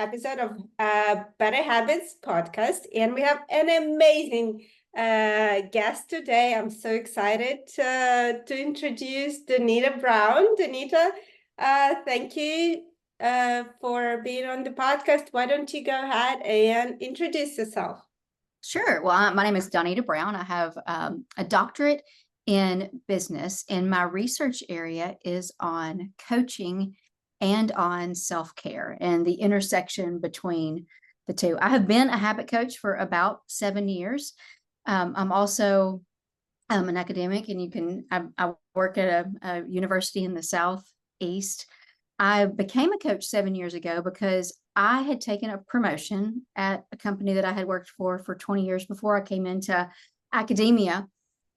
episode of Better Habits podcast, and we have an amazing guest today. I'm so excited to introduce Donita Brown. Donita, thank you for being on the podcast. Why don't you go ahead and introduce yourself? Sure. Well, my name is Donita Brown. I have a doctorate in business, and my research area is on coaching and on self-care and the intersection between the two. I have been a habit coach for about 7 years. I'm also an academic, and I work at a university in the Southeast. I became a coach 7 years ago because I had taken a promotion at a company that I had worked for 20 years before I came into academia.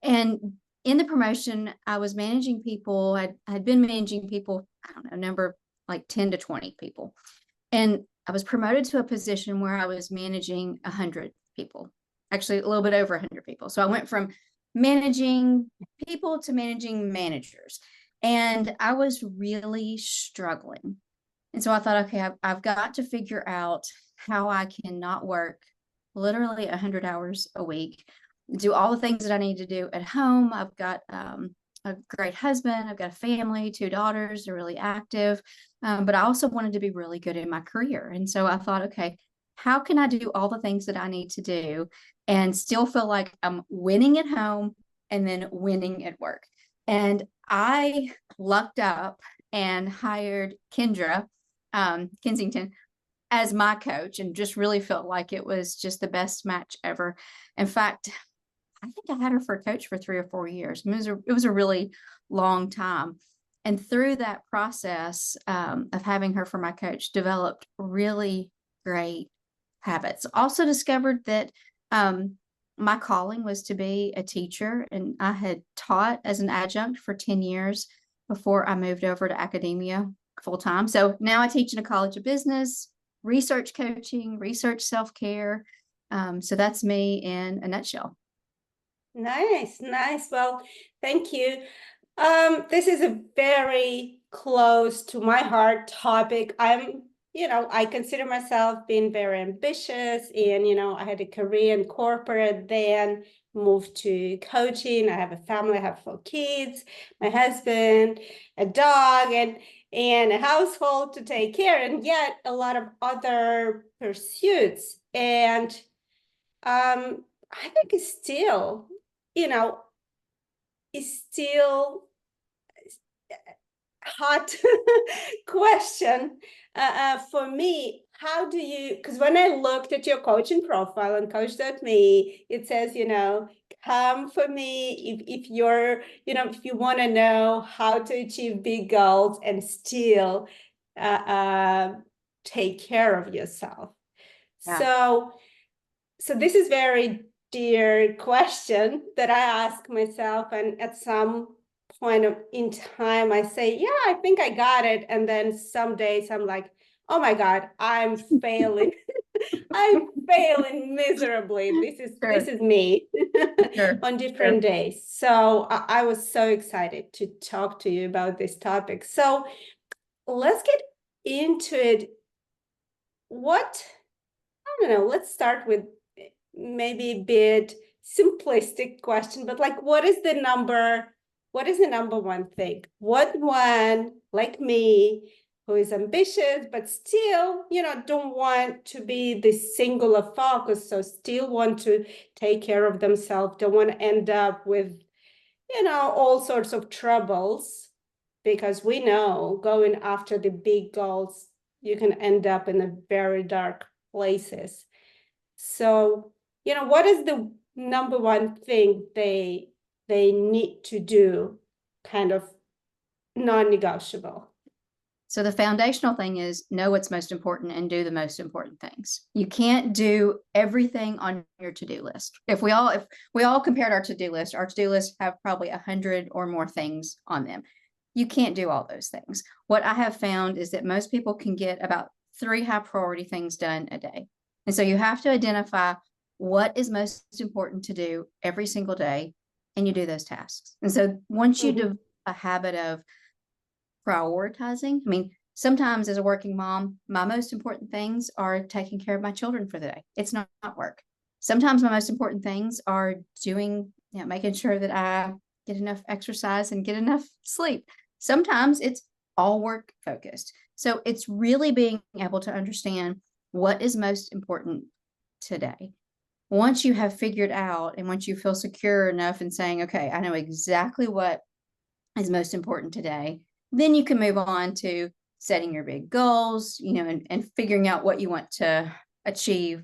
And in the promotion, I was managing people. I had been managing people, I don't know, a number like 10 to 20 people. And I was promoted to a position where I was managing 100 people, actually a little bit over 100 people. So I went from managing people to managing managers. And I was really struggling. And so I thought, okay, I've got to figure out how I can not work literally 100 hours a week, do all the things that I need to do at home. I've got a great husband. I've got a family, 2 daughters. They're really active. But I also wanted to be really good in my career. And so I thought, okay, how can I do all the things that I need to do and still feel like I'm winning at home and then winning at work? And I lucked up and hired Kendra Kensington as my coach, and just really felt like it was just the best match ever. In fact, I think I had her for a coach for 3 or 4 years. I mean, it was a really long time. And through that process of having her for my coach, developed really great habits. Also discovered that my calling was to be a teacher, and I had taught as an adjunct for 10 years before I moved over to academia full time. So now I teach in a college of business, research coaching, research self-care. So that's me in a nutshell. Nice. Well, thank you. This is a very close to my heart topic. I consider myself being very ambitious, and, I had a career in corporate, then moved to coaching. I have a family, I have 4 kids, my husband, a dog, and a household to take care, and yet a lot of other pursuits. And I think it's still, it's still hot question for me. How do you, because when I looked at your coaching profile on Coachdotme, it says, come for me if you're, if you want to know how to achieve big goals and still take care of yourself. Yeah. So this is very dear question that I ask myself, and at some point in time I say, yeah, I think I got it, and then some days I'm like, oh my God, I'm failing. I'm failing miserably. This is me on different days. So I was so excited to talk to you about this topic. So let's get into it. I don't know, let's start with maybe a bit simplistic question, but like, what is the number one thing? What one, like me, who is ambitious, but still, don't want to be the singular focus, so still want to take care of themselves, don't want to end up with, all sorts of troubles, because we know going after the big goals, you can end up in a very dark places. So, what is the number one thing they need to do, kind of non-negotiable? So the foundational thing is know what's most important and do the most important things. You can't do everything on your to-do list. If we all compared our to-do list have probably 100 or more things on them. You can't do all those things. What I have found is that most people can get about 3 high priority things done a day. And so you have to identify what is most important to do every single day, and you do those tasks. And so once you develop a habit of prioritizing, I mean, Sometimes as a working mom, my most important things are taking care of my children for the day. It's not work. Sometimes my most important things are making sure that I get enough exercise and get enough sleep. Sometimes it's all work focused. So it's really being able to understand what is most important today. Once you have figured out and once you feel secure enough in saying, okay, I know exactly what is most important today, then you can move on to setting your big goals, and figuring out what you want to achieve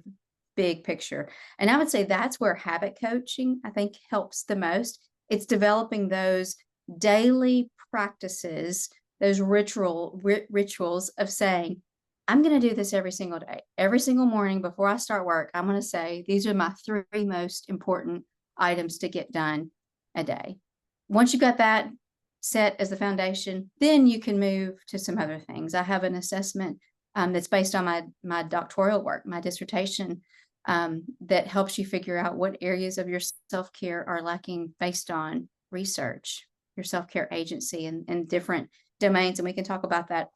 big picture. And I would say that's where habit coaching, I think, helps the most. It's developing those daily practices, those rituals of saying, I'm going to do this every single day. Every single morning before I start work, I'm going to say, these are my 3 most important items to get done a day. Once you've got that set as the foundation, then you can move to some other things. I have an assessment that's based on my doctoral work, my dissertation, that helps you figure out what areas of your self-care are lacking based on research, your self-care agency and different domains. And we can talk about that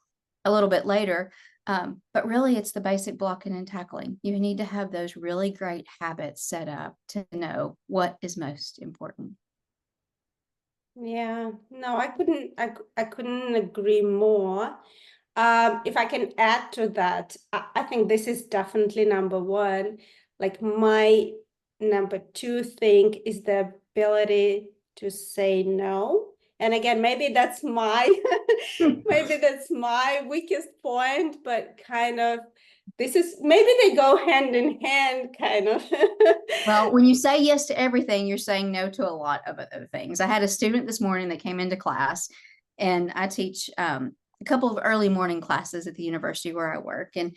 a little bit later. But really, it's the basic blocking and tackling. You need to have those really great habits set up to know what is most important. Yeah, no, I couldn't agree more. If I can add to that, I think this is definitely number one. Like my number two thing is the ability to say no. And again, maybe that's my maybe that's my weakest point, but kind of maybe they go hand in hand, kind of. Well, when you say yes to everything, you're saying no to a lot of other things. I had a student this morning that came into class, and I teach a couple of early morning classes at the university where I work. And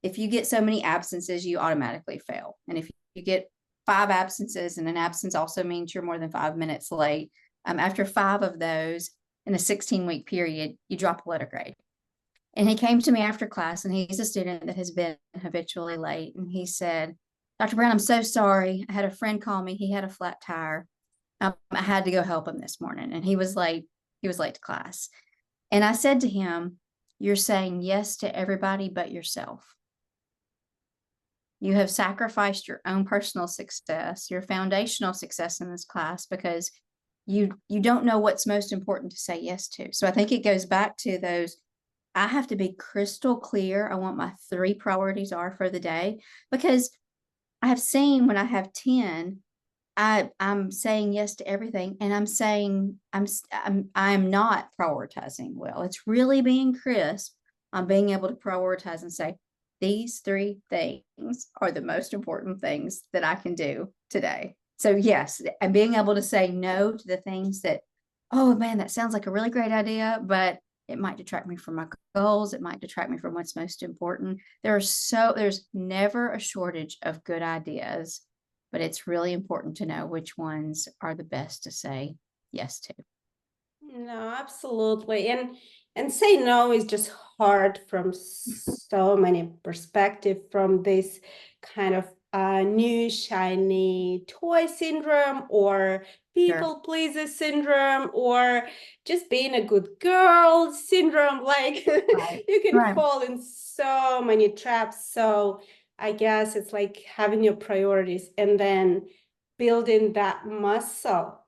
if you get so many absences, you automatically fail. And if you get 5 absences, and an absence also means you're more than 5 minutes late, after 5 of those in a 16-week period, you drop a letter grade. And he came to me after class, and he's a student that has been habitually late. And he said, Dr. Brown, I'm so sorry. I had a friend call me. He had a flat tire. I had to go help him this morning, and he was late. He was late to class. And I said to him, you're saying yes to everybody but yourself. You have sacrificed your own personal success, your foundational success in this class, because you don't know what's most important to say yes to. So I think it goes back to those. I have to be crystal clear on what my 3 priorities are for the day, because I have seen when I have 10, I'm saying yes to everything, and I'm saying I'm not prioritizing well. It's really being crisp on being able to prioritize and say, these 3 things are the most important things that I can do today. So yes, and being able to say no to the things that, oh man, that sounds like a really great idea, but it might detract me from my goals. It might detract me from what's most important. There's never a shortage of good ideas, but it's really important to know which ones are the best to say yes to. No, absolutely. And say no is just hard from so many perspectives, from this kind of new shiny toy syndrome, or people pleaser syndrome, or just being a good girl syndrome. Like Right. you can Right. fall in so many traps. So I guess it's like having your priorities and then building that muscle.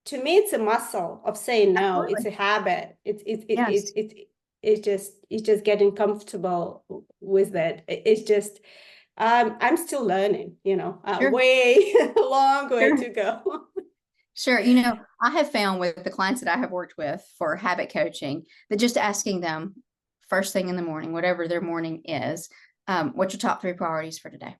To me, it's a muscle of saying no. Absolutely. It's a habit. Yes. It's just getting comfortable with it. It's just I'm still learning, Sure. way a long way Sure. to go. Sure. I have found with the clients that I have worked with for habit coaching that just asking them first thing in the morning, whatever their morning is, what's your top 3 priorities for today?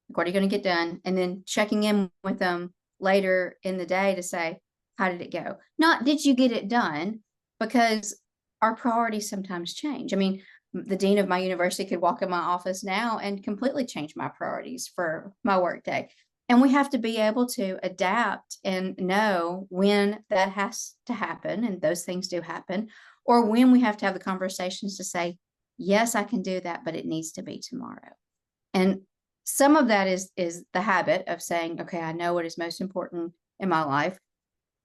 What are you going to get done? And then checking in with them later in the day to say, how did it go? Not did you get it done? Because our priorities sometimes change. I mean, the dean of my university could walk in my office now and completely change my priorities for my workday. And we have to be able to adapt and know when that has to happen, and those things do happen, or when we have to have the conversations to say, yes, I can do that, but it needs to be tomorrow. And some of that is the habit of saying, okay, I know what is most important in my life.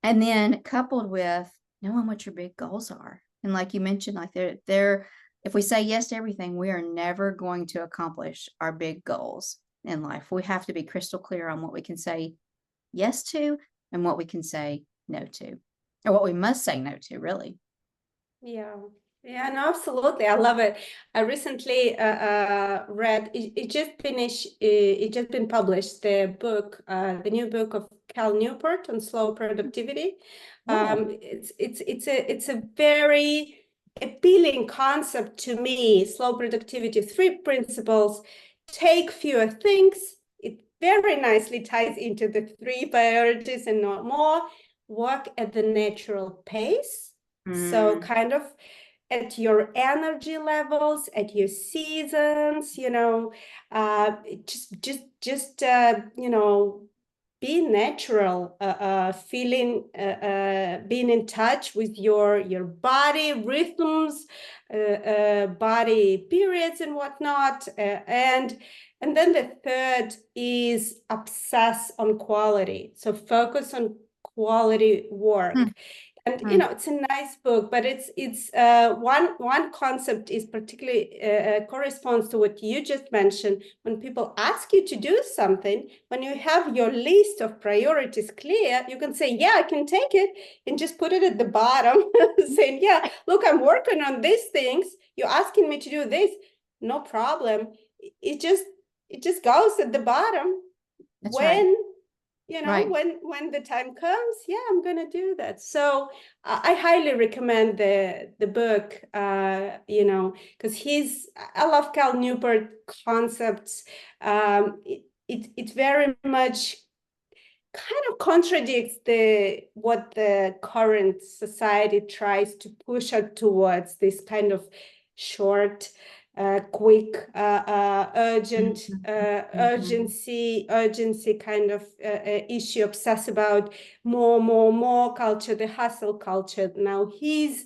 And then coupled with knowing what your big goals are. And like you mentioned, like if we say yes to everything, we are never going to accomplish our big goals in life. We have to be crystal clear on what we can say yes to and what we can say no to, or what we must say no to, really. Yeah. Yeah, no, absolutely. I love it. I recently read, it just finished, it just been published, the new book of Cal Newport on slow productivity. Oh. It's a very appealing concept to me, slow productivity, 3 principles, take fewer things. It very nicely ties into the 3 priorities and not more, work at the natural pace. So Mm. kind of at your energy levels, at your seasons, be natural, being in touch with your body rhythms, body periods and whatnot, and then the third is obsess on quality. So focus on quality work. And it's a nice book, but it's one concept is particularly corresponds to what you just mentioned. When people ask you to do something, when you have your list of priorities clear, you can say, yeah, I can take it, and just put it at the bottom, saying, yeah, look, I'm working on these things. You're asking me to do this, no problem. It just goes at the bottom. That's right. Right. When the time comes, yeah, I'm gonna do that. So I highly recommend the book, because I love Cal Newport concepts. It very much kind of contradicts what the current society tries to push us towards, this kind of short, quick, urgent, urgency kind of issue, obsess about more culture, the hustle culture. Now he's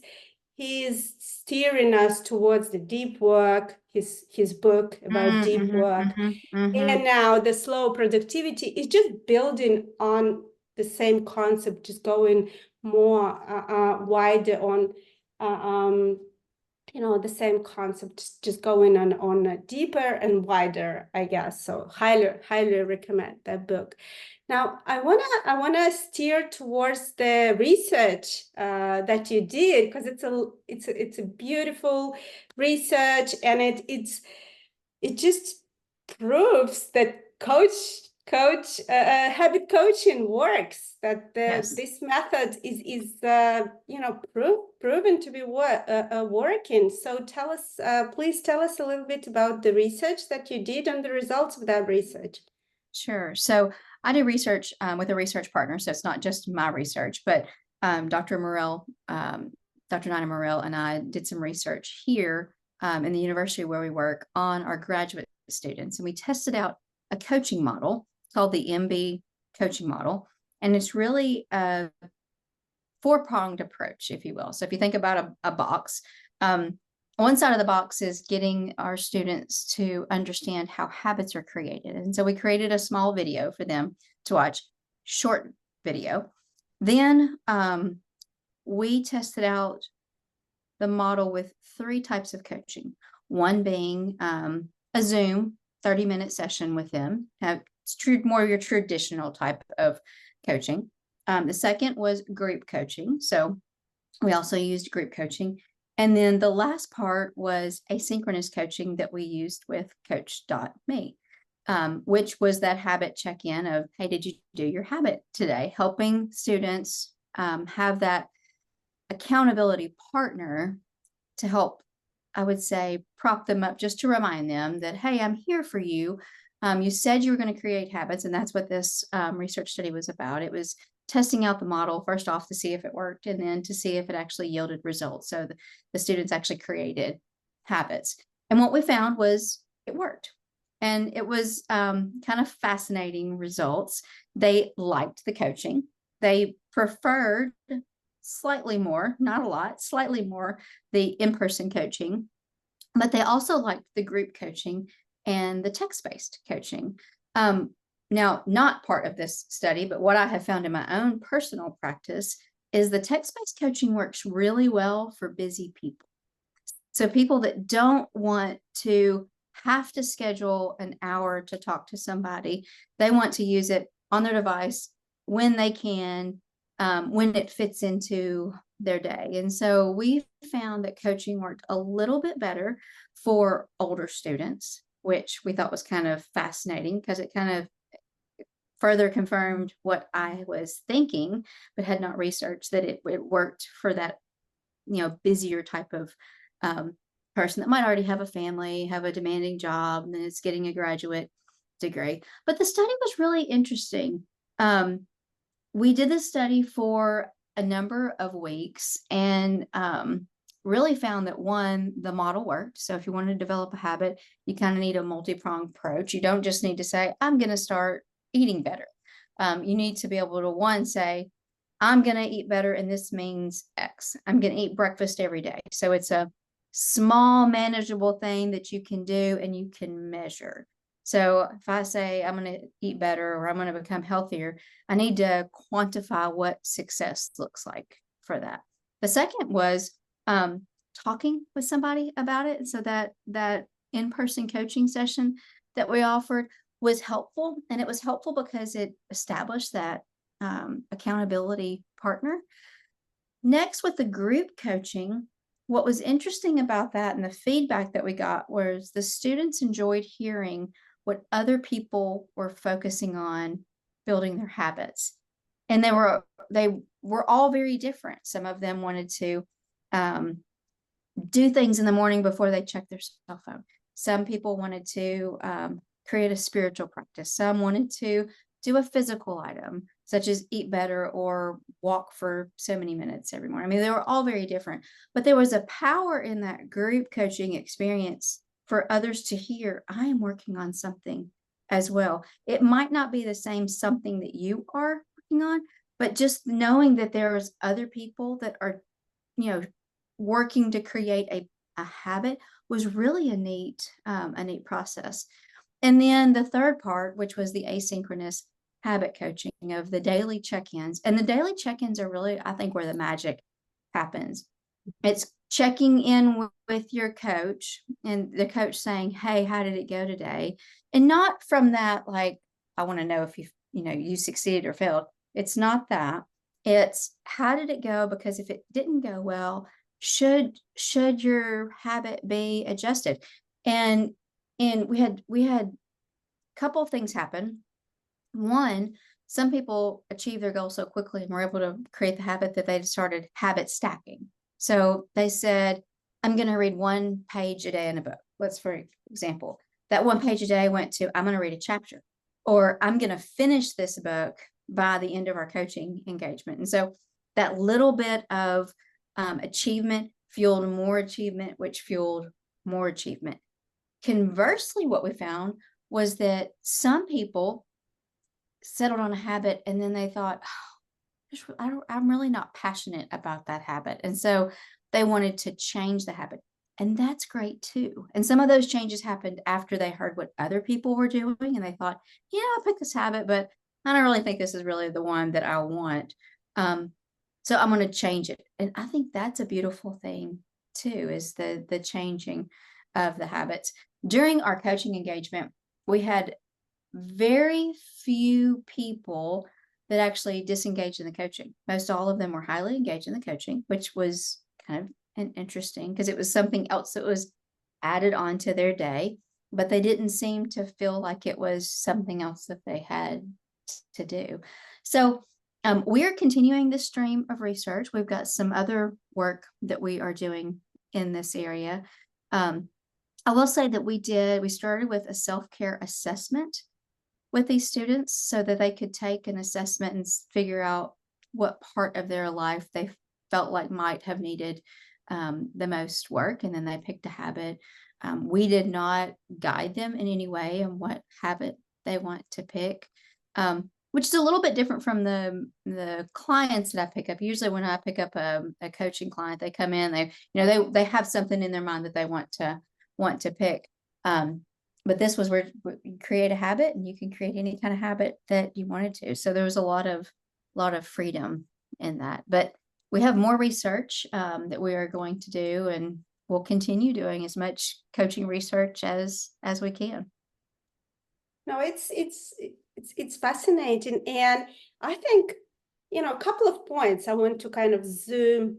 steering us towards the deep work, his book about deep work. And now the slow productivity is just building on the same concept, just going more wider on the same concept, just going on deeper and wider, I guess. So highly recommend that book. Now I wanna steer towards the research that you did, because it's a beautiful research, and it just proves that habit coaching works, that Yes. this method is proven to be working. So please tell us a little bit about the research that you did and the results of that research. Sure. So I do research with a research partner. So it's not just my research, but Dr. Morell, Dr. Nina Morell and I did some research here in the university where we work on our graduate students. And we tested out a coaching model called the MB coaching model. And it's really a 4-pronged approach, if you will. So if you think about a box, one side of the box is getting our students to understand how habits are created. And so we created a small video for them to watch, short video. Then we tested out the model with 3 types of coaching. One being a Zoom 30-minute session with them. It's more your traditional type of coaching. The second was group coaching. So we also used group coaching. And then the last part was asynchronous coaching that we used with Coachdotme, which was that habit check-in of, hey, did you do your habit today? Helping students have that accountability partner to help, I would say, prop them up, just to remind them that, hey, I'm here for you. You said you were going to create habits, and that's what this research study was about. It was testing out the model first off to see if it worked, and then to see if it actually yielded results. So the students actually created habits. And what we found was it worked. And it was kind of fascinating results. They liked the coaching. They preferred slightly more, not a lot, slightly more, the in-person coaching, but they also liked the group coaching and the text-based coaching. Now, not part of this study, but what I have found in my own personal practice is the text-based coaching works really well for busy people. So people that don't want to have to schedule an hour to talk to somebody, they want to use it on their device when they can, when it fits into their day. And so we found that coaching worked a little bit better for older students, which we thought was kind of fascinating because it kind of further confirmed what I was thinking, but had not researched that it worked for that, busier type of person that might already have a family, have a demanding job, and then it's getting a graduate degree. But the study was really interesting. We did this study for a number of weeks and really found that one, the model worked. So if you want to develop a habit, you kind of need a multi-pronged approach. You don't just need to say, I'm going to start eating better. You need to be able to, one, say, I'm going to eat better, and this means X. I'm going to eat breakfast every day. So it's a small, manageable thing that you can do and you can measure. So if I say I'm going to eat better or I'm going to become healthier, I need to quantify what success looks like for that. The second was talking with somebody about it. So that in-person coaching session that we offered was helpful. And it was helpful because it established that accountability partner. Next, with the group coaching, what was interesting about that and the feedback that we got was the students enjoyed hearing what other people were focusing on building their habits. And they were all very different. Some of them wanted to do things in the morning before they check their cell phone. Some people wanted to create a spiritual practice. Some wanted to do a physical item, such as eat better or walk for so many minutes every morning. I mean, they were all very different, but there was a power in that group coaching experience for others to hear, I am working on something as well. It might not be the same something that you are working on, but just knowing that there's other people that are, working to create a habit was really a neat process. And then the third part, which was the asynchronous habit coaching of the daily check-ins. And the daily check-ins are really, I think, where the magic happens. It's checking in with your coach and the coach saying, hey, how did it go today? And not from that, like, I want to know if you succeeded or failed. It's not that. It's how did it go? Because if it didn't go well, should your habit be adjusted? And we had a couple of things happen. One, some people achieve their goal so quickly and were able to create the habit that they started habit stacking. So they said, I'm going to read one page a day in a book. Let's, for example, that one page a day went to, I'm going to read a chapter, or I'm going to finish this book by the end of our coaching engagement. And so that little bit of achievement fueled more achievement, which fueled more achievement. Conversely, what we found was that some people settled on a habit and then they thought, I'm really not passionate about that habit. And so they wanted to change the habit. And that's great too. And some of those changes happened after they heard what other people were doing. And they thought, yeah, I picked this habit, but I don't really think this is really the one that I want. So I'm going to change it. And I think that's a beautiful thing too, is the changing of the habits. During our coaching engagement, we had very few people that actually disengaged in the coaching. Most all of them were highly engaged in the coaching, which was kind of interesting because it was something else that was added onto their day, but they didn't seem to feel like it was something else that they had to do. So we're continuing this stream of research. We've got some other work that we are doing in this area. I will say that we started with a self-care assessment with these students so that they could take an assessment and figure out what part of their life they felt like might have needed the most work. And then they picked a habit. We did not guide them in any way on what habit they want to pick, which is a little bit different from the clients that I pick up. Usually when I pick up a coaching client, they come in, they have something in their mind that they want to pick. But this was where you create a habit and you can create any kind of habit that you wanted to. So there was a lot of freedom in that. But we have more research that we are going to do, and we'll continue doing as much coaching research as we can. No, it's fascinating, and I think, a couple of points I want to kind of zoom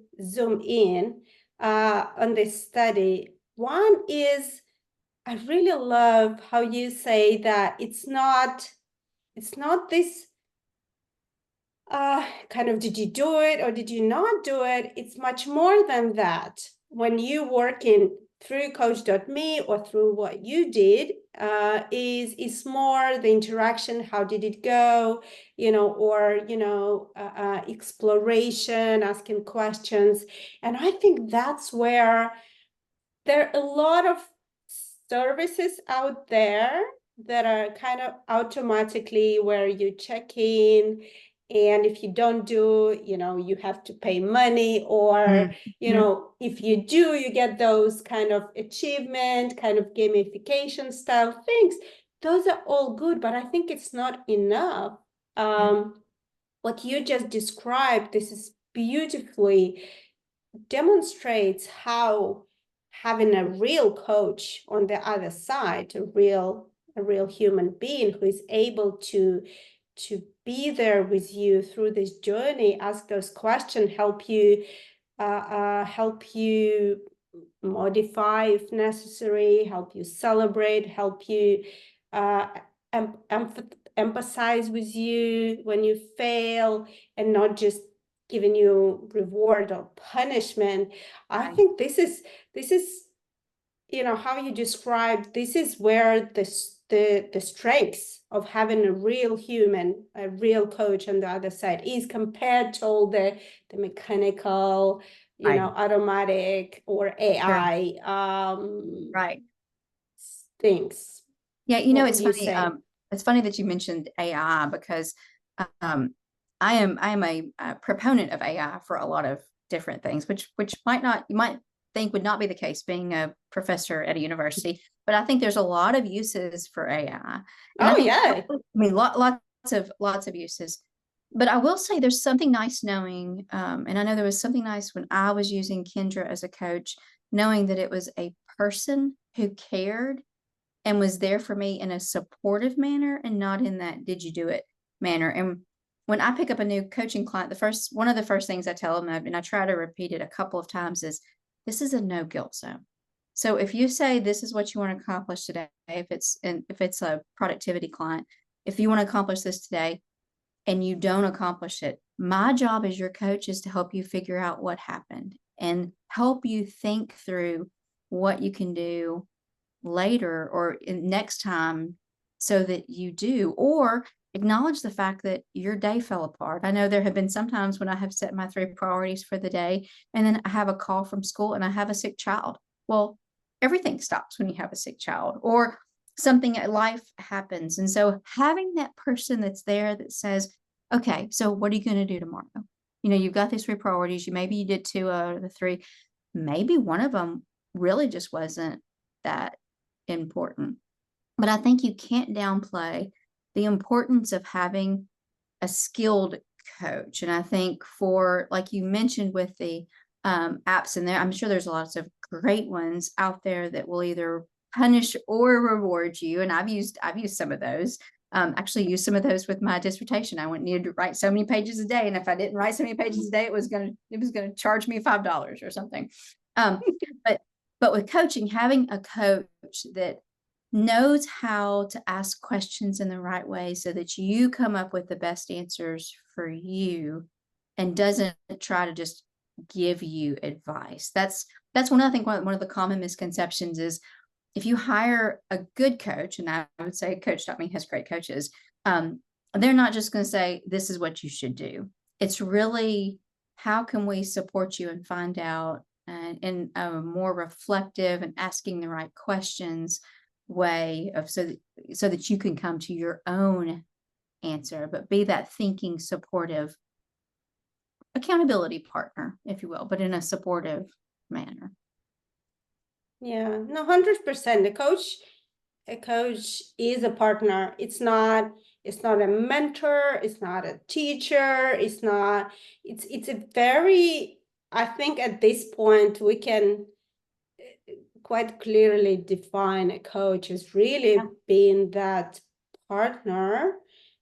in on this study. One is, I really love how you say that it's not this kind of, did you do it or did you not do it? It's much more than that. When you working through Coachdotme or through what you did, is more the interaction. How did it go? Or exploration, asking questions. And I think that's where there are a lot of services out there that are kind of automatically where you check in, and if you don't do, you have to pay money, or if you do, you get those kind of achievement, kind of gamification style things. Those are all good, but I think it's not enough. What you just described, this is beautifully demonstrates how having a real coach on the other side, a real human being who is able to be there with you through this journey, ask those questions, help you modify if necessary, help you celebrate, help you empathize with you when you fail, and not just giving you reward or punishment. I think this is how you describe, this is where the strengths of having a real human, a real coach on the other side is, compared to all the mechanical, automatic or AI things. Yeah, What it's would you funny. say? It's funny that you mentioned AI, because I am a proponent of AI for a lot of different things, which you might think would not be the case being a professor at a university, but I think there's a lot of uses for AI. And I think, yeah. I mean, lots of uses. But I will say there's something nice knowing, and I know there was something nice when I was using Kendra as a coach, knowing that it was a person who cared and was there for me in a supportive manner, and not in that "did you do it" manner. And when I pick up a new coaching client, one of the first things I tell them, and I try to repeat it a couple of times, is this is a no guilt zone. So if you say this is what you want to accomplish today, if it's a productivity client, if you want to accomplish this today and you don't accomplish it, my job as your coach is to help you figure out what happened and help you think through what you can do later or next time so that you do, or acknowledge the fact that your day fell apart. I know there have been some times when I have set my 3 priorities for the day, and then I have a call from school and I have a sick child. Well, everything stops when you have a sick child, or something at life happens. And so having that person that's there that says, okay, so what are you going to do tomorrow? You've got these 3 priorities. Maybe you did 2 out of the 3. Maybe one of them really just wasn't that important. But I think you can't downplay the importance of having a skilled coach. And I think, for, like you mentioned with the apps in there, I'm sure there's lots of great ones out there that will either punish or reward you. And I've used some of those. Actually used some of those with my dissertation. I needed to write so many pages a day, and if I didn't write so many pages a day, it was gonna charge me $5 or something. But with coaching, having a coach that knows how to ask questions in the right way so that you come up with the best answers for you, and doesn't try to just give you advice. That's one of the common misconceptions is, if you hire a good coach, and I would say Coachdotme has great coaches, they're not just going to say, this is what you should do. It's really, how can we support you and find out, in a more reflective and asking the right questions way of, so that you can come to your own answer, but be that thinking, supportive accountability partner, if you will, but in a supportive manner. Yeah, no, 100%. A coach is a partner. It's not, It's not a mentor, it's not a teacher, it's a very, I think at this point we can quite clearly define a coach as really being that partner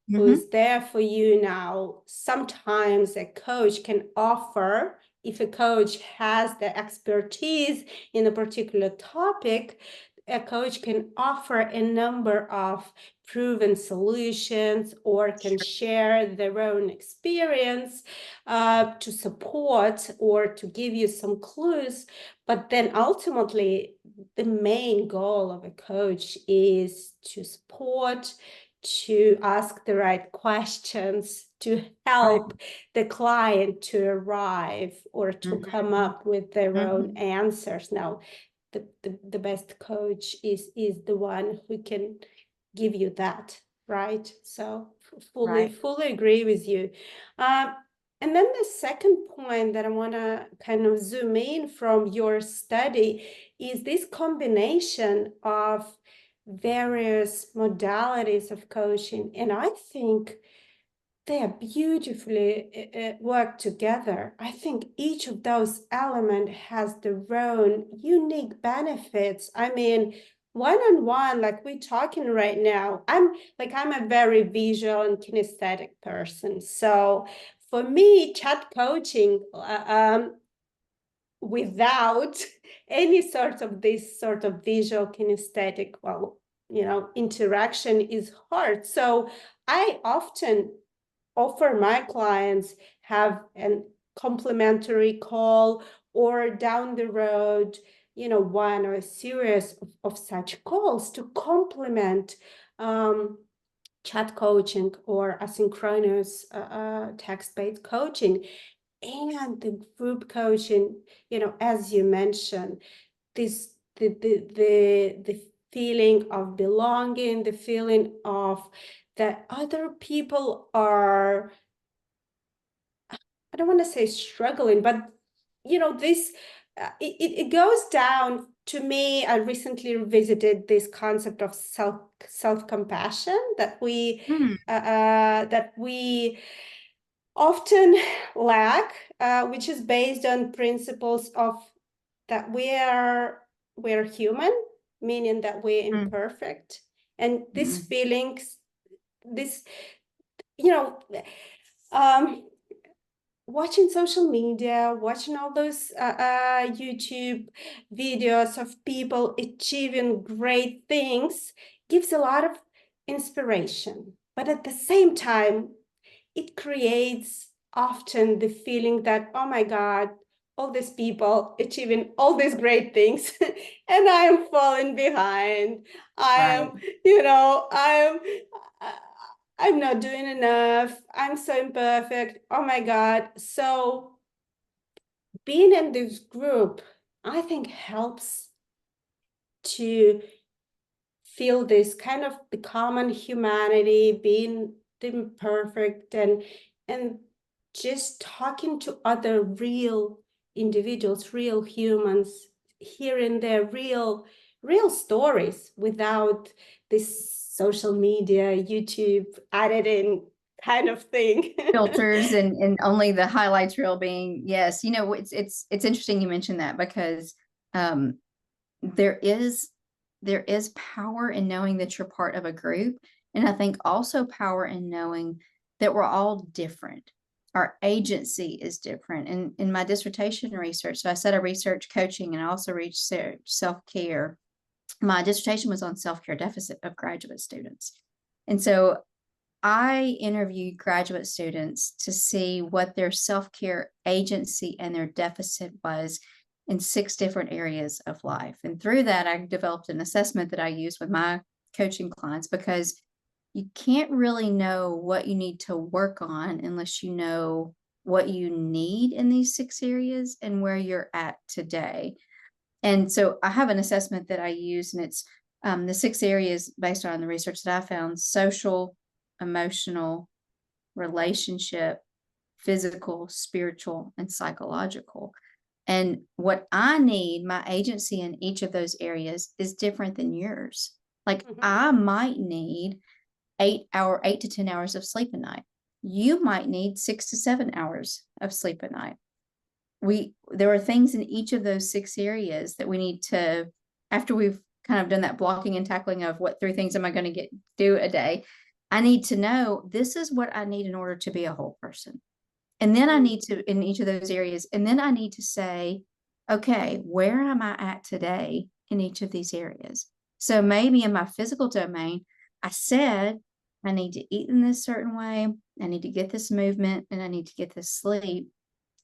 who is there for you. Now, sometimes a coach can offer, if a coach has the expertise in a particular topic, a coach can offer a number of proven solutions or can share their own experience to support or to give you some clues. But then ultimately, the main goal of a coach is to support, to ask the right questions, to help the client to arrive or to come up with their own answers. Now, the best coach is the one who can give you that, right? So fully agree with you. And then the second point that I want to kind of zoom in from your study is this combination of various modalities of coaching. And I think they are beautifully work together. I think each of those elements has their own unique benefits. I mean, one-on-one, like we're talking right now, I'm a very visual and kinesthetic person. So for me, chat coaching without any sort of this sort of visual kinesthetic, interaction is hard. So I often offer my clients have a complimentary call, or down the road, one or a series of such calls to complement chat coaching or asynchronous text-based coaching. And the group coaching, as you mentioned, this the feeling of belonging, the feeling of that other people are, I don't want to say struggling, but this it goes down to me. I recently revisited this concept of self-compassion that we often lack, which is based on principles of that we're human, meaning that we're imperfect, and these feelings, this watching social media, watching all those YouTube videos of people achieving great things gives a lot of inspiration. But at the same time, it creates often the feeling that, oh my God, all these people achieving all these great things and I am falling behind. I'm not doing enough. I'm so imperfect. Oh my God. So being in this group, I think, helps to feel this kind of the common humanity, being imperfect, and just talking to other real individuals, real humans, hearing their real stories without this social media, YouTube editing kind of thing. Filters and only the highlights reel being, yes, it's interesting you mentioned that, because there is power in knowing that you're part of a group. And I think also power in knowing that we're all different. Our agency is different. And in my dissertation research, so I said I researched coaching and I also researched self-care. My dissertation was on self-care deficit of graduate students. And so I interviewed graduate students to see what their self-care agency and their deficit was in 6 different areas of life. And through that, I developed an assessment that I use with my coaching clients, because you can't really know what you need to work on unless you know what you need in these 6 areas and where you're at today. And so I have an assessment that I use, and it's the 6 areas based on the research that I found: social, emotional, relationship, physical, spiritual, and psychological. And what I need, my agency in each of those areas is different than yours. Like I might need 8 to 10 hours of sleep a night. You might need 6 to 7 hours of sleep a night. There are things in each of those 6 areas that we need to, after we've kind of done that blocking and tackling of what 3 things am I going to do a day, I need to know this is what I need in order to be a whole person. And then I need to, in each of those areas, and then I need to say, okay, where am I at today in each of these areas? So maybe in my physical domain, I said, I need to eat in this certain way, I need to get this movement, and I need to get this sleep.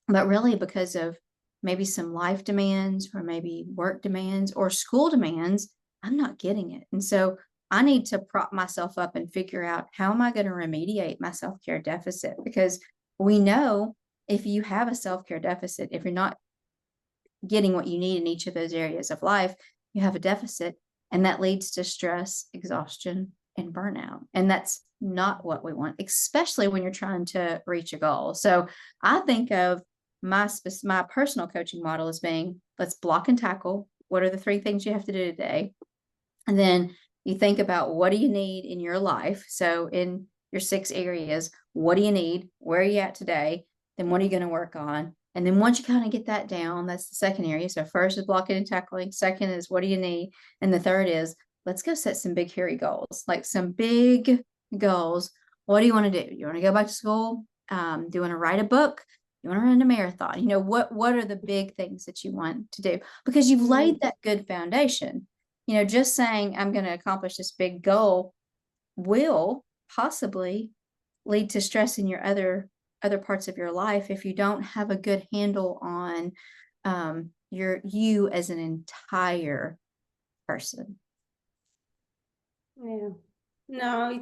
But really, because of maybe some life demands or maybe work demands or school demands, I'm not getting it. And so I need to prop myself up and figure out, how am I going to remediate my self-care deficit? Because we know if you have a self-care deficit, if you're not getting what you need in each of those areas of life, you have a deficit, and that leads to stress, exhaustion, and burnout. And that's not what we want, especially when you're trying to reach a goal. So I think of my personal coaching model as being, let's block and tackle. What are the 3 things you have to do today? And then you think about, what do you need in your life? So in your 6 areas, what do you need? Where are you at today? Then what are you going to work on? And then once you kind of get that down, that's the second area. So first is blocking and tackling. Second is, what do you need? And the third is, let's go set some big, hairy goals, like some big goals. What do you want to do? You want to go back to school? Do you want to write a book? You want to run a marathon? You know, what are the big things that you want to do? Because you've laid that good foundation. You know, just saying, I'm going to accomplish this big goal will possibly lead to stress in your other parts of your life if you don't have a good handle on you as an entire person. Yeah. No,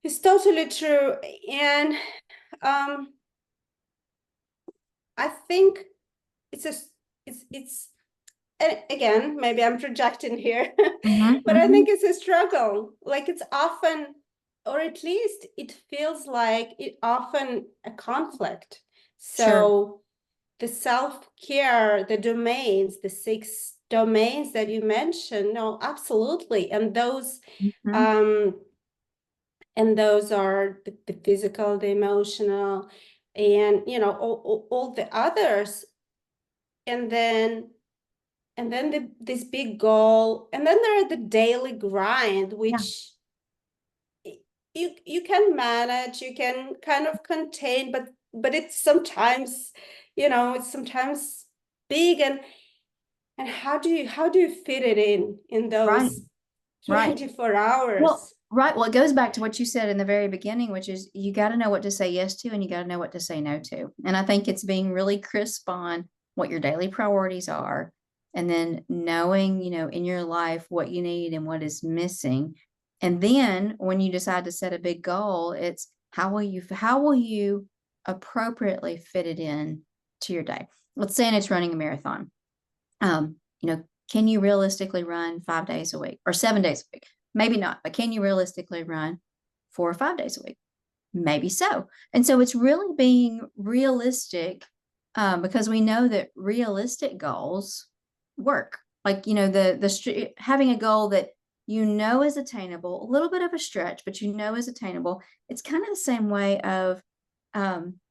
it's totally true. And I think it's and again, maybe I'm projecting here, but I think it's a struggle. Like, it's often, or at least it feels like it often a conflict. So Sure. the self-care, the domains, the 6 domains that you mentioned, no, absolutely. And those are the physical, the emotional, and all the others. And then this big goal, and then there are the daily grind, which you can manage, you can kind of contain, but it's sometimes, it's sometimes big, and how do you fit it in Right. those Right. 24 hours? Well, right. Well, it goes back to what you said in the very beginning, which is, you got to know what to say yes to, and you got to know what to say no to. And I think it's being really crisp on what your daily priorities are, and then knowing, in your life what you need and what is missing. And then when you decide to set a big goal, it's how will you appropriately fit it in to your day? Let's say it's running a marathon. Can you realistically run 5 days a week or 7 days a week? Maybe not, but can you realistically run 4 or 5 days a week? Maybe so. And so it's really being realistic, because we know that realistic goals work. Like, having a goal that is attainable, a little bit of a stretch, but is attainable. It's kind of the same way of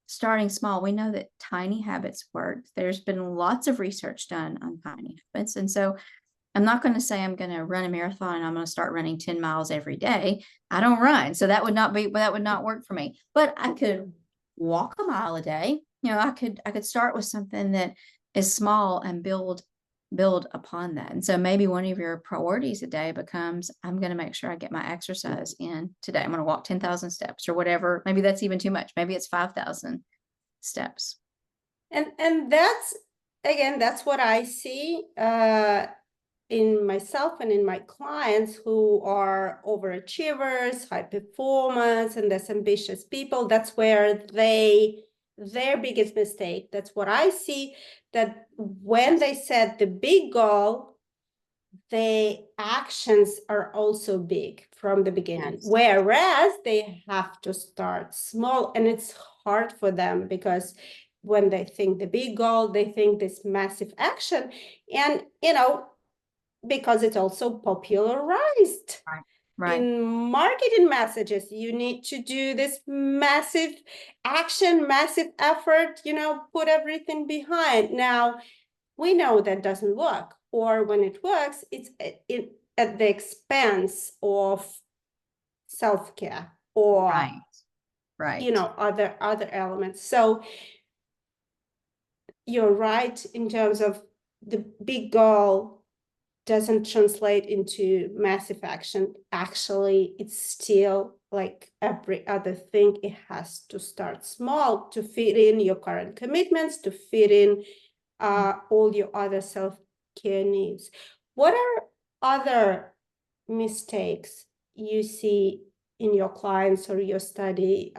starting small. We know that tiny habits work. There's been lots of research done on tiny habits. And so I'm not going to say I'm going to run a marathon and I'm going to start running 10 miles every day. I don't run. So that would not work for me. But I could walk a mile a day. I could start with something that is small and build upon that. And so maybe one of your priorities a day becomes, I'm going to make sure I get my exercise in today. I'm going to walk 10,000 steps or whatever. Maybe that's even too much. Maybe it's 5,000 steps. And that's what I see in myself and in my clients who are overachievers, high performance, and less ambitious people. That's where their biggest mistake. That's what I see, that when they set the big goal, the actions are also big from the beginning. Yes. Whereas they have to start small, and it's hard for them because when they think the big goal, they think this massive action, and because it's also popularized. in marketing messages, you need to do this massive action, massive effort, put everything behind. Now, we know that doesn't work, or when it works, it's at the expense of self-care or right. other elements. So you're right in terms of the big goal doesn't translate into massive action. Actually, it's still like every other thing. It has to start small to fit in your current commitments, to fit in all your other self-care needs. What are other mistakes you see in your clients or your study,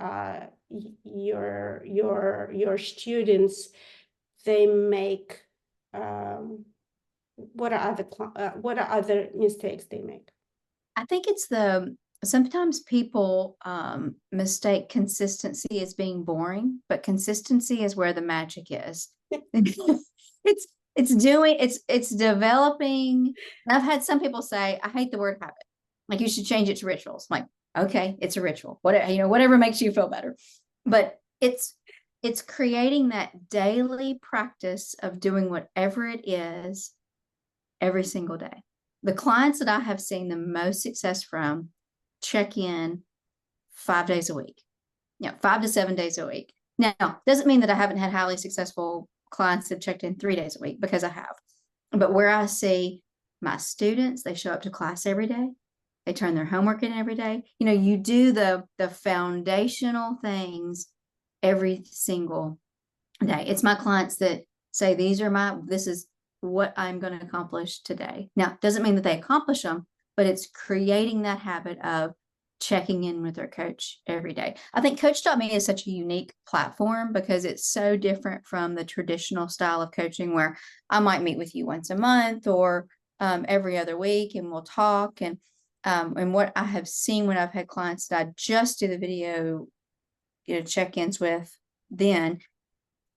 your students, they make? What are other mistakes they make? I think it's sometimes people mistake consistency as being boring, but consistency is where the magic is. It's developing. And I've had some people say, I hate the word habit. Like, you should change it to rituals. I'm like, okay, it's a ritual. Whatever makes you feel better. But it's creating that daily practice of doing whatever it is every single day. The clients that I have seen the most success from check in 5 days a week. 5 to 7 days a week. Now, doesn't mean that I haven't had highly successful clients that checked in 3 days a week, because I have. But where I see my students, they show up to class every day. They turn their homework in every day. You do the foundational things every single day. It's my clients that say, this is what I'm going to accomplish today. Now, doesn't mean that they accomplish them, but it's creating that habit of checking in with their coach every day. I think Coachdotme is such a unique platform because it's so different from the traditional style of coaching, where I might meet with you once a month or every other week, and we'll talk. And what I have seen when I've had clients that I just do the video, check-ins with, then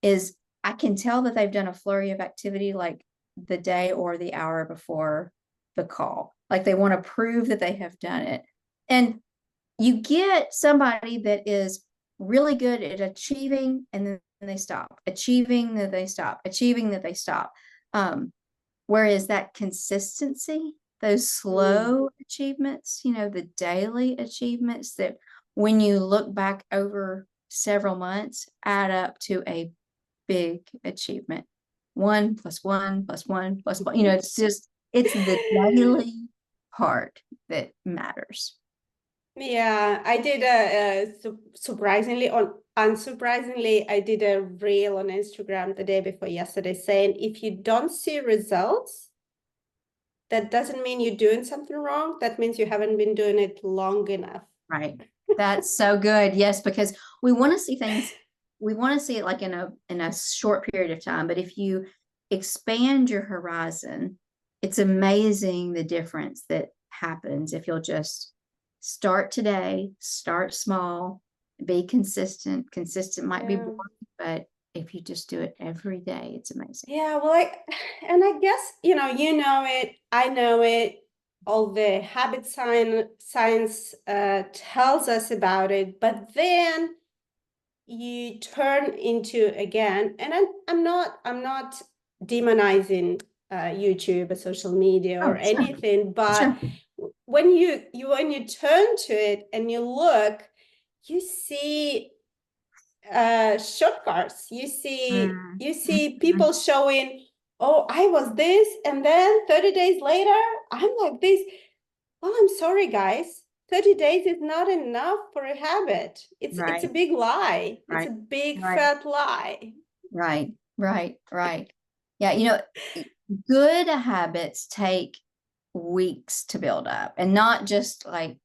is I can tell that they've done a flurry of activity like the day or the hour before the call. Like, they want to prove that they have done it. And you get somebody that is really good at achieving, and then they stop, achieving, that they stop, achieving, that they stop. Whereas that consistency, those slow achievements, the daily achievements that when you look back over several months add up to a big achievement. 1 + 1 + 1 + 1. It's the daily part that matters. Yeah, I did surprisingly or unsurprisingly, I did a reel on Instagram the day before yesterday saying, if you don't see results, that doesn't mean you're doing something wrong. That means you haven't been doing it long enough. Right. That's so good. Yes, because we want to see things. We want to see it like in a short period of time. But if you expand your horizon, it's amazing the difference that happens if you'll just start today, start small, be consistent. Consistent might be boring, but if you just do it every day, it's amazing. Yeah, well, I guess, you know it, I know it, all the habit science tells us about it, but then you turn into, again, and I'm not demonizing YouTube or social media or anything, but when you turn to it and you look, you see shortcuts. You see people showing, oh, I was this, and then 30 days later I'm like this. Well, I'm sorry, guys, 30 days is not enough for a habit. It's a big lie. It's a big fat lie. Right. Yeah, good habits take weeks to build up, and not just like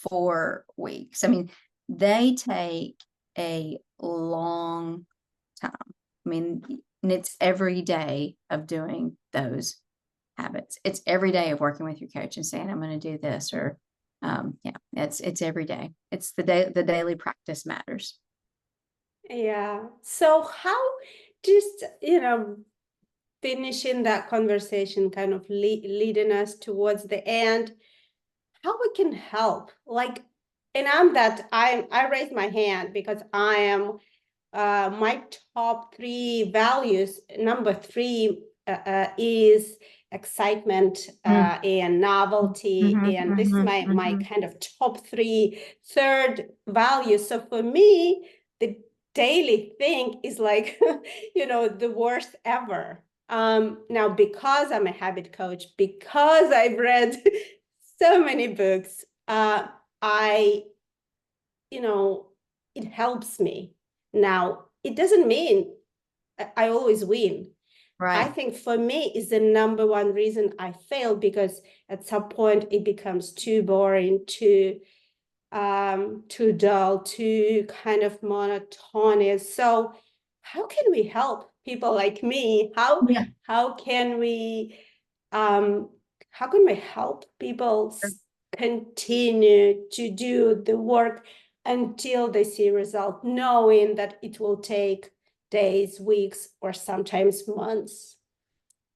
4 weeks. I mean, they take a long time. I mean, and it's every day of doing those habits. It's every day of working with your coach and saying, I'm going to do this, or it's every day. It's the daily practice matters. Yeah. So how, just, finishing that conversation, kind of leading us towards the end, how we can help. Like, and I raised my hand because I am my top 3 values. Number 3 is excitement and novelty, Mhm, and this is mhm, my mhm. kind of top 3 third value. So for me, the daily thing is like the worst ever. Now, because I'm a habit coach, because I've read so many books, I it helps me. Now, it doesn't mean I always win. I Right. think for me is the number one reason I fail, because at some point it becomes too boring, too dull, too kind of monotonous. So how can we help people like me? Yeah. How can we um how can we help people continue to do the work until they see result, knowing that it will take days, weeks, or sometimes months?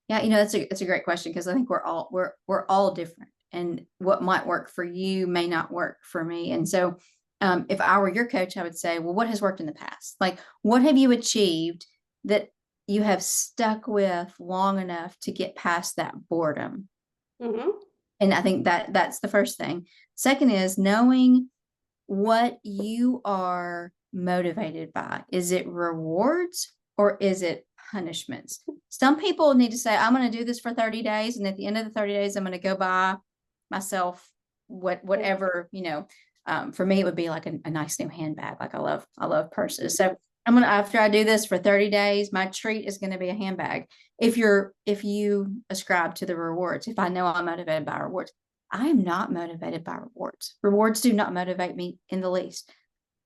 Yeah, it's a great question because I think we're all different, and what might work for you may not work for me. And so, if I were your coach, I would say, well, what has worked in the past? Like, what have you achieved that you have stuck with long enough to get past that boredom? Mm-hmm. And I think that's the first thing. Second is knowing what you are motivated by. Is it rewards or is it punishments? Some people need to say, I'm going to do this for 30 days. And at the end of the 30 days, I'm going to go buy myself whatever, for me, it would be like a nice new handbag. Like I love purses. So after I do this for 30 days, my treat is going to be a handbag. If you ascribe to the rewards, if I know I'm motivated by rewards, I am not motivated by rewards. Rewards do not motivate me in the least.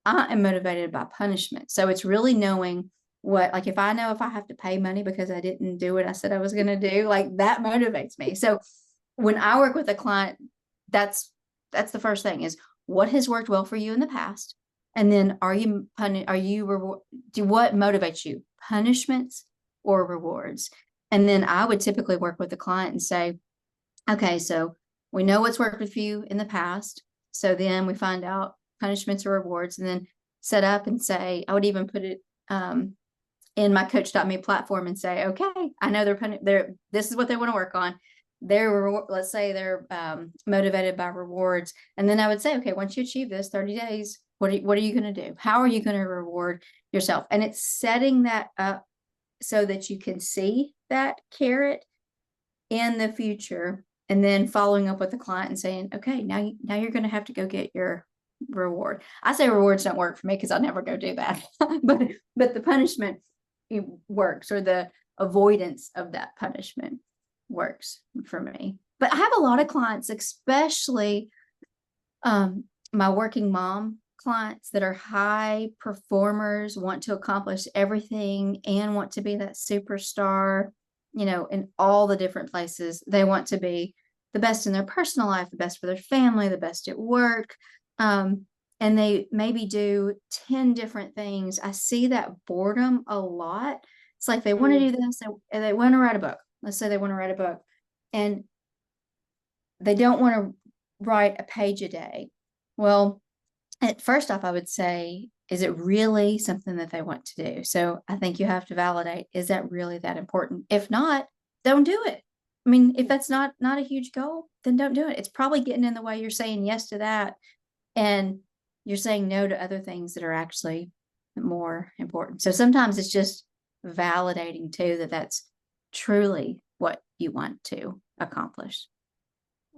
I am motivated by punishment. So it's really knowing like if I know if I have to pay money because I didn't do what I said I was going to do, like that motivates me. So when I work with a client, that's the first thing is what has worked well for you in the past. And then what motivates you? Punishments or rewards? And then I would typically work with the client and say, okay, so we know what's worked with you in the past. So then we find out punishments or rewards, and then set up and say, I would even put it in my Coachdotme platform and say, okay, I know this is what they want to work on. Let's say they're motivated by rewards. And then I would say, okay, once you achieve this 30 days, what are you going to do? How are you going to reward yourself? And it's setting that up so that you can see that carrot in the future, and then following up with the client and saying, okay, now you're going to have to go get your reward. I say rewards don't work for me because I never go do that, but the punishment works, or the avoidance of that punishment works for me. But I have a lot of clients, especially my working mom clients, that are high performers, want to accomplish everything and want to be that superstar, in all the different places. They want to be the best in their personal life, the best for their family, the best at work. And they maybe do 10 different things. I see that boredom a lot. It's like they want to do this, and they want to write a book. Let's say they want to write a book, and they don't want to write a page a day. Well, first off, I would say, is it really something that they want to do? So I think you have to validate, is that really that important? If not, don't do it. I mean, if that's not a huge goal, then don't do it. It's probably getting in the way. You're saying yes to that, and you're saying no to other things that are actually more important. So sometimes it's just validating too that that's truly what you want to accomplish.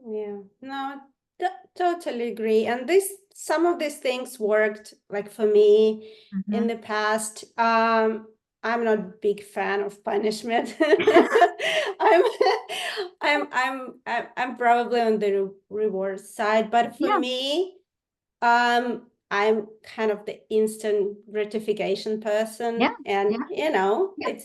Yeah, no, totally agree. And some of these things worked, like for me in the past. I'm not a big fan of punishment. I'm, I'm probably on the reward side, but for Yeah. me, I'm kind of the instant gratification Yeah. person, and Yeah. Yeah.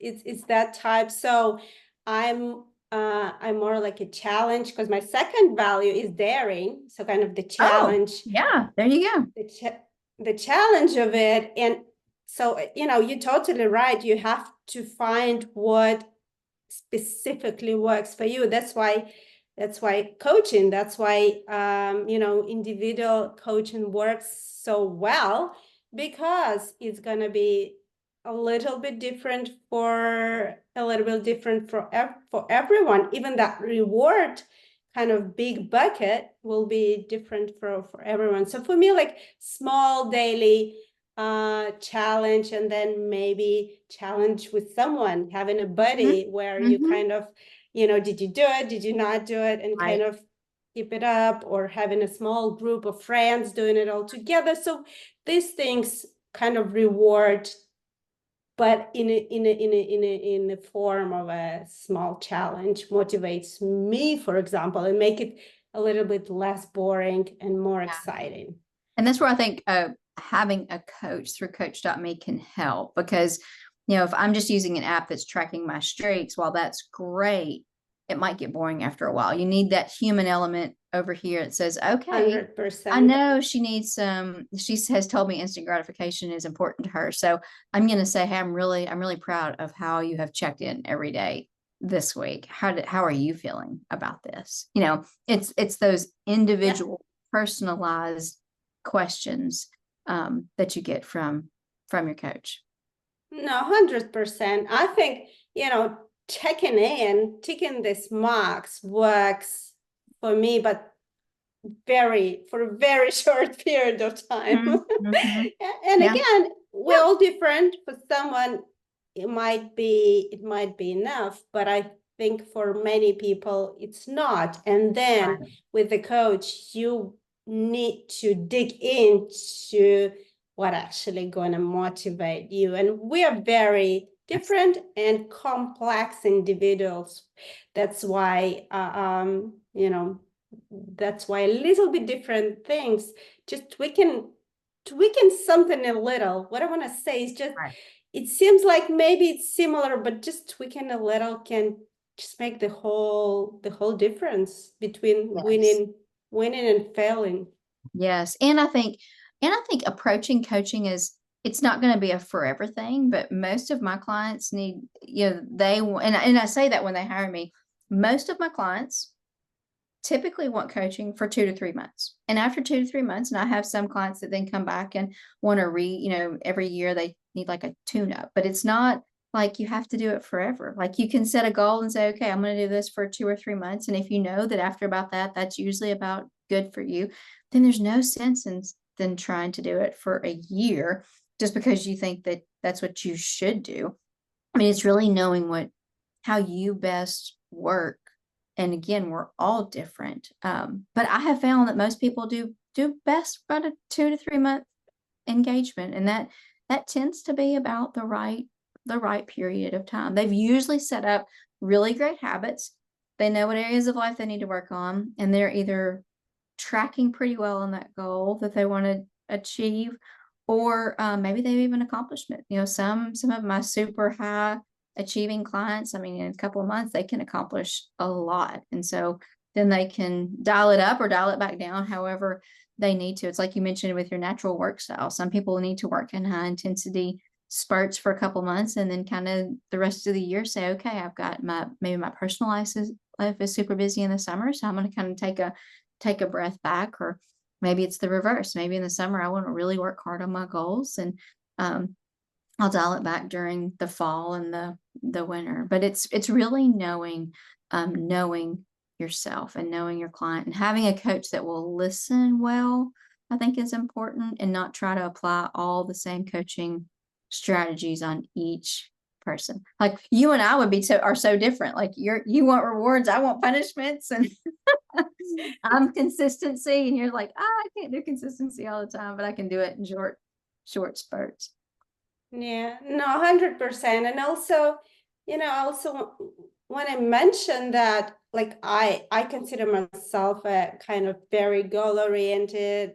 it's that type. So I'm more like a challenge, because my second value is daring. So kind of the Oh, challenge, yeah. There you go. the challenge of it. And so, you're totally right. You have to find what specifically works for you. That's why That's why coaching, that's why, individual coaching works so well, because it's going to be a little bit different for everyone. Even that reward kind of big bucket will be different for everyone. So for me, like small daily challenge, and then maybe challenge with someone, having a buddy where you kind of, did you do it? Did you not do it? And kind of keep it up, or having a small group of friends doing it all together. So these things kind of reward, but in a form of a small challenge, motivates me, for example, and make it a little bit less boring and more exciting. And that's where I think having a coach through Coachdotme can help, because, if I'm just using an app that's tracking my streaks, while that's great, it might get boring after a while. You need that human element over here that says, okay, 100%. I know she has told me instant gratification is important to her. So I'm going to say, hey, I'm really proud of how you have checked in every day this week. How are you feeling about this? It's those individual personalized questions that you get from your coach. No, 100%. I think, ticking this marks works for me, but for a very short period of time. And again, we're all different. For someone, it might be enough, but I think for many people it's not. And then with the coach, you need to dig into what actually going to motivate you. And we are very different and complex individuals. That's why that's why a little bit different things, just tweaking something a little. What I want to say is just, it seems like maybe it's similar, but just tweaking a little can just make the whole difference between winning and failing. Yes. And I think approaching coaching it's not going to be a forever thing, but most of my clients need, and I say that when they hire me, most of my clients typically want coaching for 2 to 3 months. And after 2 to 3 months, and I have some clients that then come back and want to every year they need like a tune up, but it's not like you have to do it forever. Like you can set a goal and say, okay, I'm going to do this for 2 or 3 months. And if you know that after about that's usually about good for you, then there's no sense in then trying to do it for a year just because you think that that's what you should do. I mean, it's really knowing how you best work. And again, we're all different. But I have found that most people do best about a 2 to 3 month engagement. And that tends to be about the right period of time. They've usually set up really great habits. They know what areas of life they need to work on, and they're either tracking pretty well on that goal that they want to achieve, or maybe they've even accomplished it. Some of my super high achieving clients, I mean, in a couple of months, they can accomplish a lot. And so then they can dial it up or dial it back down, however they need to. It's like you mentioned with your natural work style. Some people need to work in high intensity spurts for a couple months, and then kind of the rest of the year say, okay, I've got maybe my personal life is super busy in the summer, so I'm going to kind of take a breath back. Or maybe it's the reverse. Maybe in the summer I want to really work hard on my goals, and I'll dial it back during the fall and the winter. But it's really knowing yourself and knowing your client, and having a coach that will listen well, I think is important, and not try to apply all the same coaching strategies on each person. Like you and I are so different. Like you want rewards, I want punishments, and I'm consistency, and you're like, I can't do consistency all the time, but I can do it in short spurts. Yeah, no, 100%. And also, when I mentioned that, like I consider myself a kind of very goal-oriented,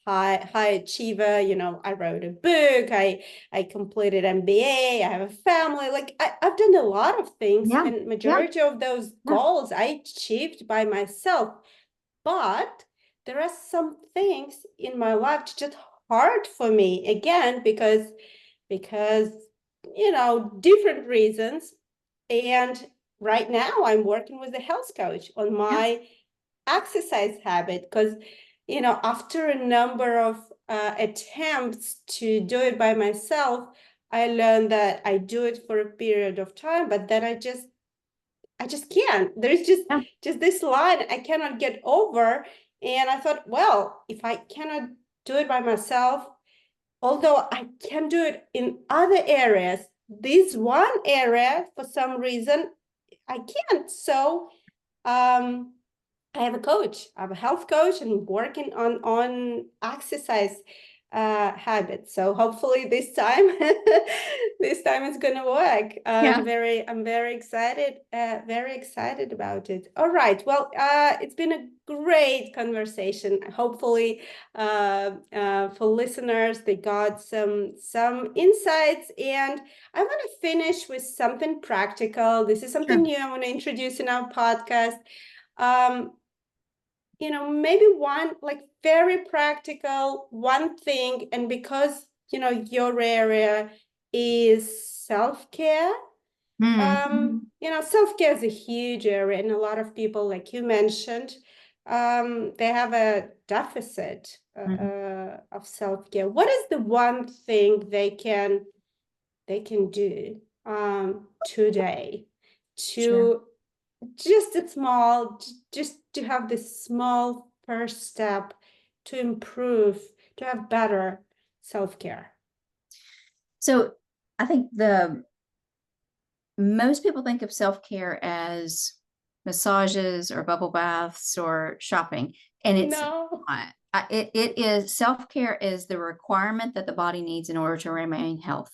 high achiever. I wrote a book, I completed MBA, I have a family. Like I've done a lot of things, and majority of those goals I achieved by myself. But there are some things in my life just hard for me, again, because different reasons. And right now I'm working with a health coach on my exercise habit, because, after a number of attempts to do it by myself, I learned that I do it for a period of time, but then I just can't. There's Yeah. just this line I cannot get over. And I thought, well, if I cannot do it by myself, although I can do it in other areas, this one area, for some reason, I can't. So I have a coach. I have a health coach and working on exercise habits. So hopefully this time, this time it's gonna work. Yeah. I'm very excited about it. All right. Well, it's been a great conversation. Hopefully, for listeners, they got some insights. And I want to finish with something practical. This is something Sure. new I want to introduce in our podcast. Um, maybe one, like, very practical one thing, and because your area is self-care, Mhm. self-care is a huge area, and a lot of people, like you mentioned, they have a deficit Mhm. of self-care. What is the one thing they can do today Sure. to just a small, just to have this small first step to improve, to have better self-care? So I think most people think of self-care as massages or bubble baths or shopping, and it's No. not. It is self-care is the requirement that the body needs in order to remain health.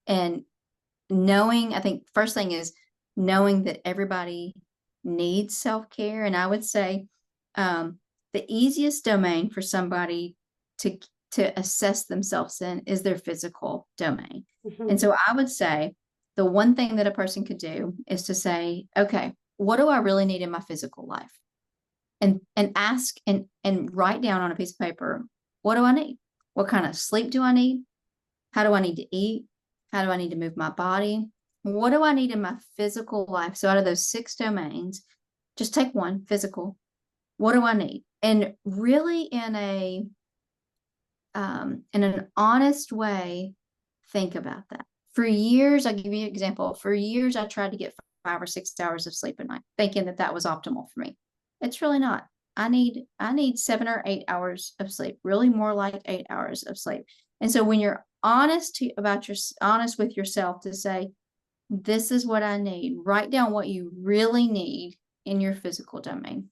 And knowing, I think first thing is knowing that everybody needs self-care. And I would say the easiest domain for somebody to assess themselves in is their physical domain. And so I would say the one thing that a person could do is to say, okay, what do I really need in my physical life? And ask and write down on a piece of paper, what do I need? What kind of sleep do I need? How do I need to eat? How do I need to move my body? What do I need in my physical life? So out of those 6 domains, just take one, physical. What do I need? And really in an honest way, think about that. For years, I'll give you an example. For years, I tried to get 5 or 6 hours of sleep a night, thinking that that was optimal for me. It's really not. I need 7 or 8 hours of sleep, really more like 8 hours of sleep. And so when you're honest with yourself to say, this is what I need, write down what you really need in your physical domain.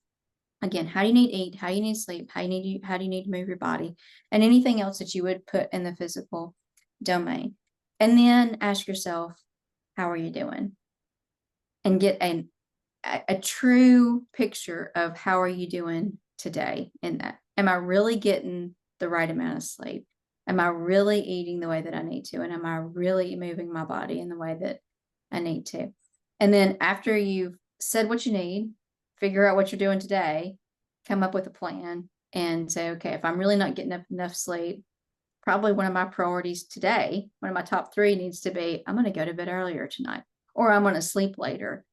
Again, how do you need to eat? How do you need to sleep? How do you need to move your body? And anything else that you would put in the physical domain. And then ask yourself, how are you doing? And get a true picture of how are you doing today in that. Am I really getting the right amount of sleep? Am I really eating the way that I need to? And am I really moving my body in the way that I need to? And then after you've said what you need, figure out what you're doing today, come up with a plan and say, okay, if I'm really not getting enough sleep, probably one of my priorities today, one of my top 3 needs to be, I'm going to go to bed earlier tonight, or I'm going to sleep later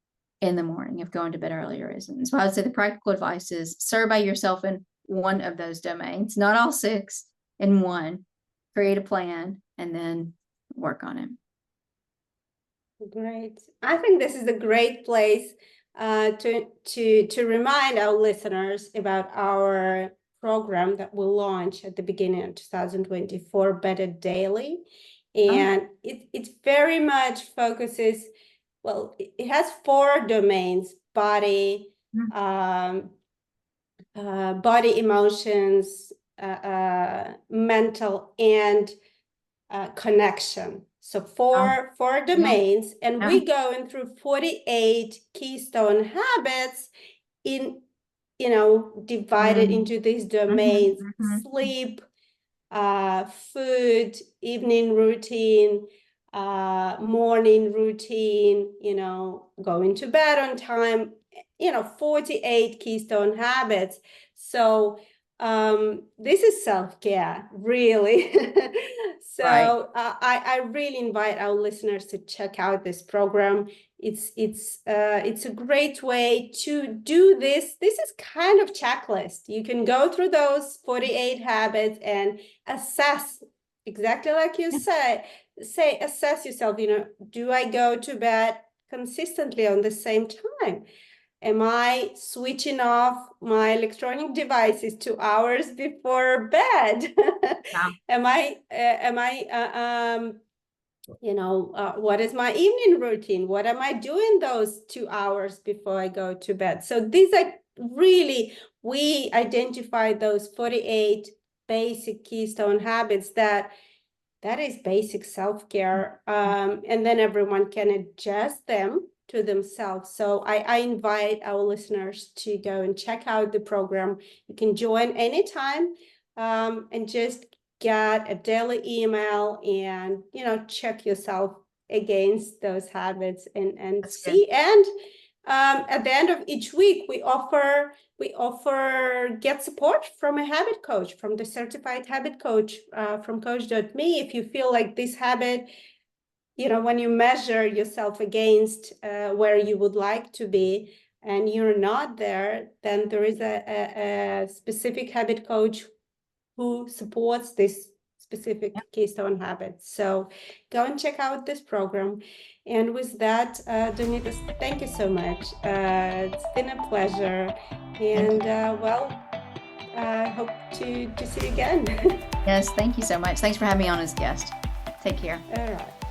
in the morning if going to bed earlier isn't. So I would say the practical advice is survey yourself in one of those domains, not all 6 in one, create a plan and then work on it. Great. I think this is a great place to remind our listeners about our program that will launch at the beginning of 2024, Better Daily. And it very much focuses, well, it has 4 domains: body, body, emotions, mental, and connection. So four domains, and we going through 48 keystone habits in, divided into these domains: sleep, food, evening routine, morning routine, going to bed on time, 48 keystone habits. So this is self-care, really. So Right. I really invite our listeners to check out this program. It's a great way to do this. This is kind of checklist. You can go through those 48 habits and assess, exactly like you say, assess yourself, do I go to bed consistently on the same time? Am I switching off my electronic devices 2 hours before bed? Yeah. What is my evening routine? What am I doing those 2 hours before I go to bed? So these are really, we identify those 48 basic keystone habits that is basic self-care. And then everyone can adjust them to themselves. So I invite our listeners to go and check out the program. You can join anytime, and just get a daily email and, check yourself against those habits and That's good. see. And at the end of each week, we offer get support from a habit coach, from the certified habit coach, from Coachdotme. If you feel like this habit, when you measure yourself against where you would like to be and you're not there, then there is a specific habit coach who supports this specific keystone habits. So go and check out this program. And with that, Donita, thank you so much. It's been a pleasure. And hope to see you again. Yes, thank you so much. Thanks for having me on as guest. Take care. All right.